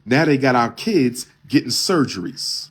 Now they got our kids getting surgeries.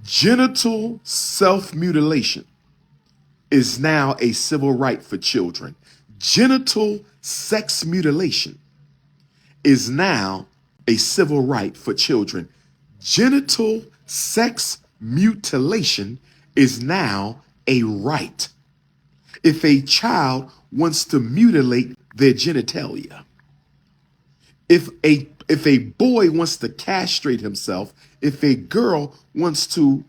Genital self-mutilation is now a civil right for children. Genital sex mutilation is now a civil right for children. Genital sex mutilation is now a right. If a child wants to mutilate their genitalia, if a boy wants to castrate himself, if a girl wants to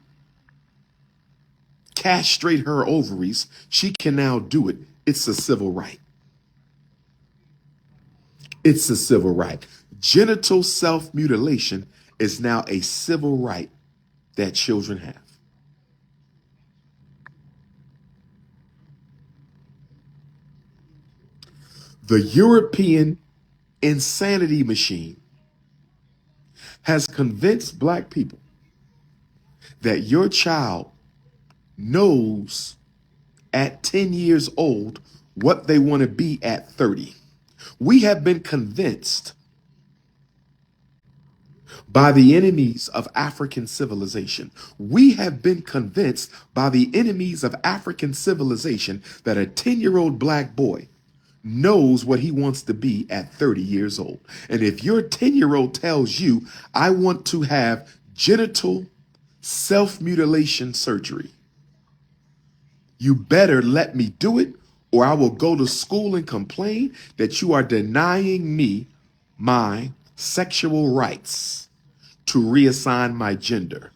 castrate her ovaries, she can now do it. It's a civil right. It's a civil right. Genital self-mutilation is now a civil right that children have. The European insanity machine has convinced black people that your child knows at 10 years old what they want to be at 30. We have been convinced by the enemies of African civilization. We have been convinced by the enemies of African civilization that a 10-year-old black boy knows what he wants to be at 30 years old. And if your 10-year-old tells you, I want to have genital self-mutilation surgery, you better let me do it, or I will go to school and complain that you are denying me my sexual rights to reassign my gender.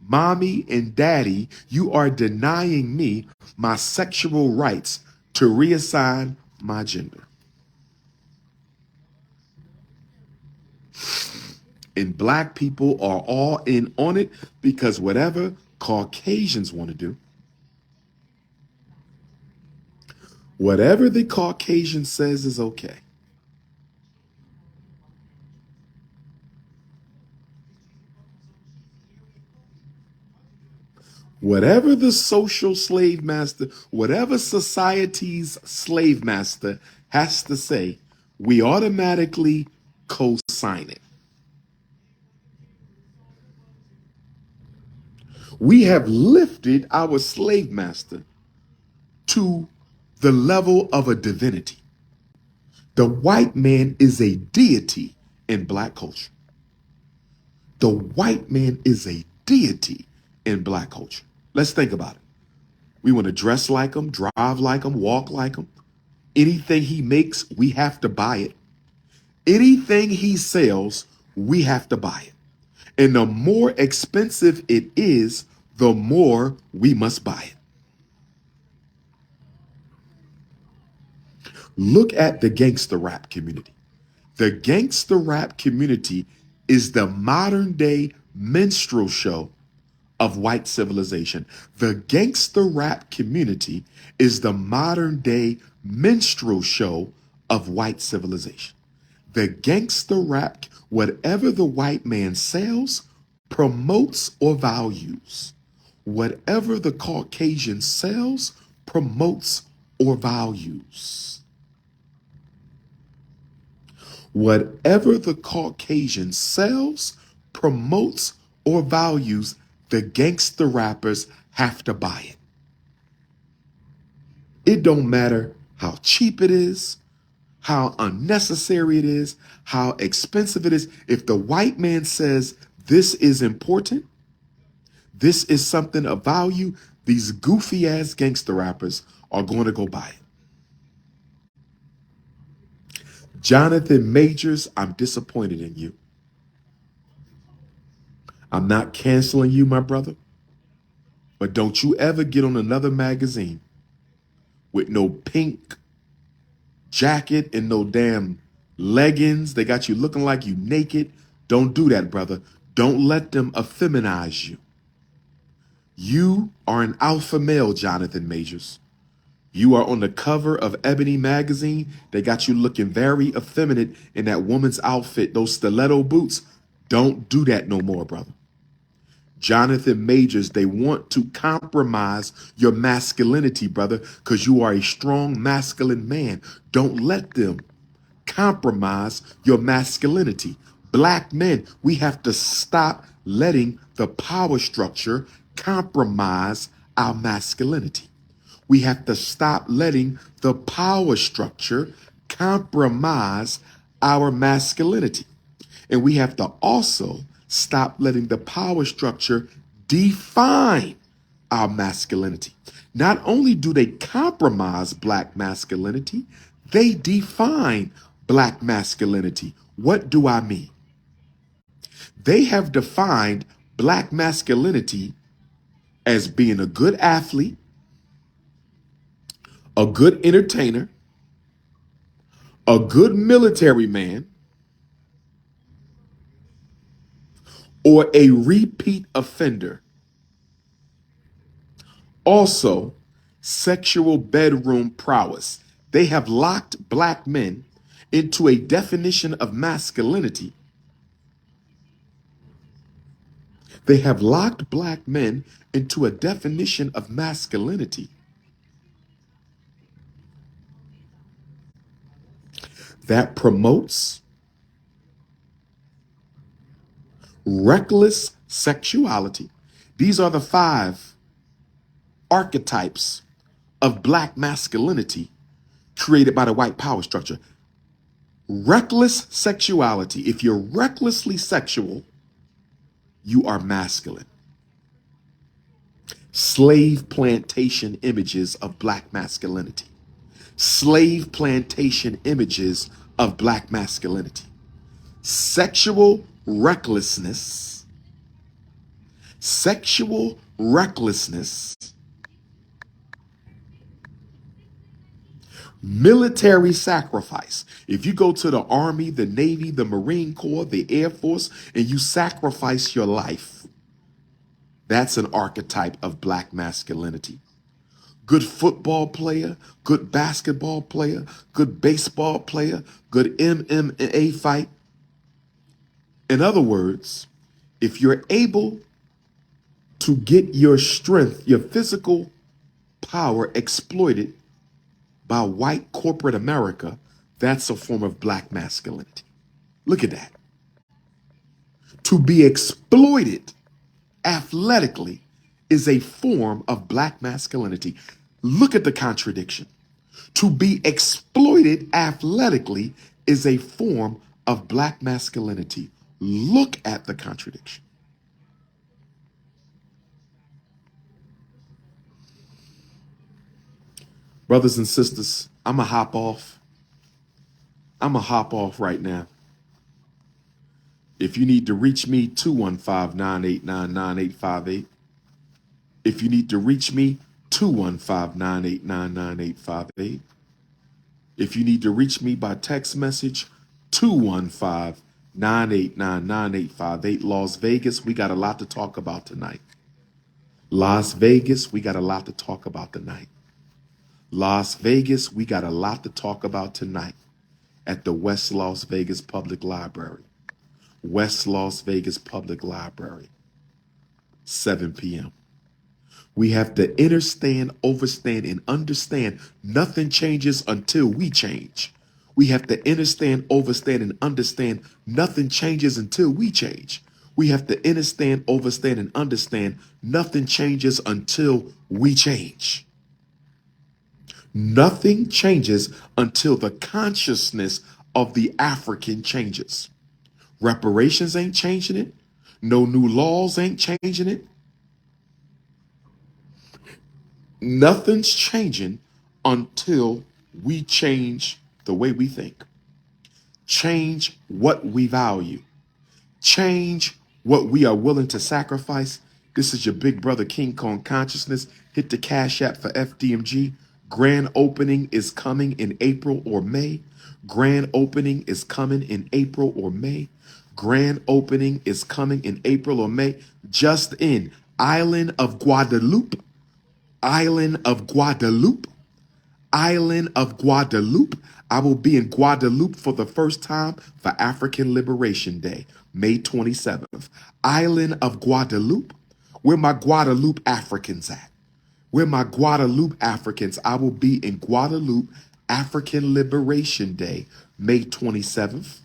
Mommy and daddy, you are denying me my sexual rights to reassign my gender. And black people are all in on it because whatever Caucasians want to do, whatever the Caucasian says is okay. Whatever the social slave master, whatever society's slave master has to say, we automatically co-sign it. We have lifted our slave master to the level of a divinity. The white man is a deity in black culture. The white man is a deity in black culture. Let's think about it. We want to dress like him, drive like him, walk like him. Anything he makes, we have to buy it. Anything he sells, we have to buy it. And the more expensive it is, the more we must buy it. Look at the gangster rap community. The gangster rap community is the modern day minstrel show of white civilization. The gangster rap community is the modern day minstrel show of white civilization. The gangster rap, whatever the white man sells, promotes, or values. Whatever the Caucasian sells, promotes, or values. Whatever the Caucasian sells, promotes, or values, the gangster rappers have to buy it. It don't matter how cheap it is, how unnecessary it is, how expensive it is. If the white man says this is important, this is something of value, these goofy ass gangster rappers are going to go buy it. Jonathan Majors, I'm disappointed in you. I'm not canceling you, my brother, but don't you ever get on another magazine with no pink jacket and no damn leggings. They got you looking like you naked. Don't do that, brother. Don't let them effeminize you. You are an alpha male, Jonathan Majors. You are on the cover of Ebony magazine. They got you looking very effeminate in that woman's outfit, those stiletto boots. Don't do that no more, brother. Jonathan Majors, they want to compromise your masculinity, brother, because you are a strong masculine man. Don't let them compromise your masculinity. Black men, we have to stop letting the power structure compromise our masculinity. We have to stop letting the power structure compromise our masculinity. And we have to also stop letting the power structure define our masculinity. Not only do they compromise black masculinity, they define black masculinity. What do I mean? They have defined black masculinity as being a good athlete, a good entertainer, a good military man, or a repeat offender. Also, sexual bedroom prowess. They have locked black men into a definition of masculinity. They have locked black men into a definition of masculinity that promotes reckless sexuality. These are the 5 archetypes of black masculinity created by the white power structure. Reckless sexuality. If you're recklessly sexual, you are masculine. Slave plantation images of black masculinity. Slave plantation images of black masculinity. Sexual recklessness. Sexual recklessness. Military sacrifice. If you go to the Army, the Navy, the Marine Corps, the Air Force, and you sacrifice your life, that's an archetype of black masculinity. Good football player, good basketball player, good baseball player, good MMA fight. In other words, if you're able to get your strength, your physical power exploited by white corporate America, that's a form of black masculinity. Look at that. To be exploited athletically is a form of black masculinity. Look at the contradiction. To be exploited athletically is a form of black masculinity. Look at the contradiction. Brothers and sisters, I'm going to hop off. I'm going to hop off right now. If you need to reach me, 215-989-9858. If you need to reach me, 215-989-9858. If you need to reach me by text message, 215-989-9858. Las Vegas, we got a lot to talk about tonight. Las Vegas, we got a lot to talk about tonight. Las Vegas, we got a lot to talk about tonight at the West Las Vegas Public Library. West Las Vegas Public Library, 7 p.m. We have to understand, overstand, and understand nothing changes until we change. We have to understand, overstand, and understand nothing changes until we change. We have to understand, overstand, and understand nothing changes until we change. Nothing changes until the consciousness of the African changes. Reparations ain't changing it. No new laws ain't changing it. Nothing's changing until we change the way we think. Change what we value. Change what we are willing to sacrifice. This is your big brother King Kong Consciousness. Hit the Cash App for FDMG. Grand opening is coming in April or May. Grand opening is coming in April or May. Grand opening is coming in April or May. Just in Island of Guadeloupe. Island of Guadeloupe. Island of Guadeloupe. I will be in Guadeloupe for the first time for African Liberation Day, May 27th. Island of Guadeloupe. Where my Guadeloupe Africans at? Where my Guadeloupe Africans? I will be in Guadeloupe, African Liberation Day, May 27th.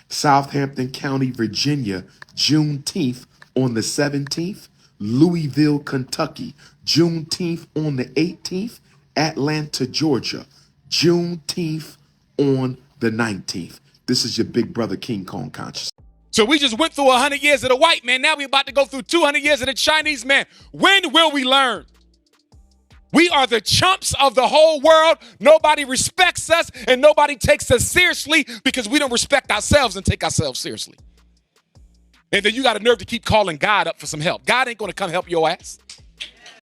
Southampton County, Virginia, Juneteenth on the 17th. Louisville, Kentucky, Juneteenth on the 18th. Atlanta, Georgia, Juneteenth on the 19th. This is your big brother King Kong conscious. So we just went through 100 years of the white man. Now we're about to go through 200 years of the Chinese man. When will we learn? We are the chumps of the whole world. Nobody respects us and nobody takes us seriously because we don't respect ourselves and take ourselves seriously. And then you got a nerve to keep calling God up for some help. God ain't going to come help your ass.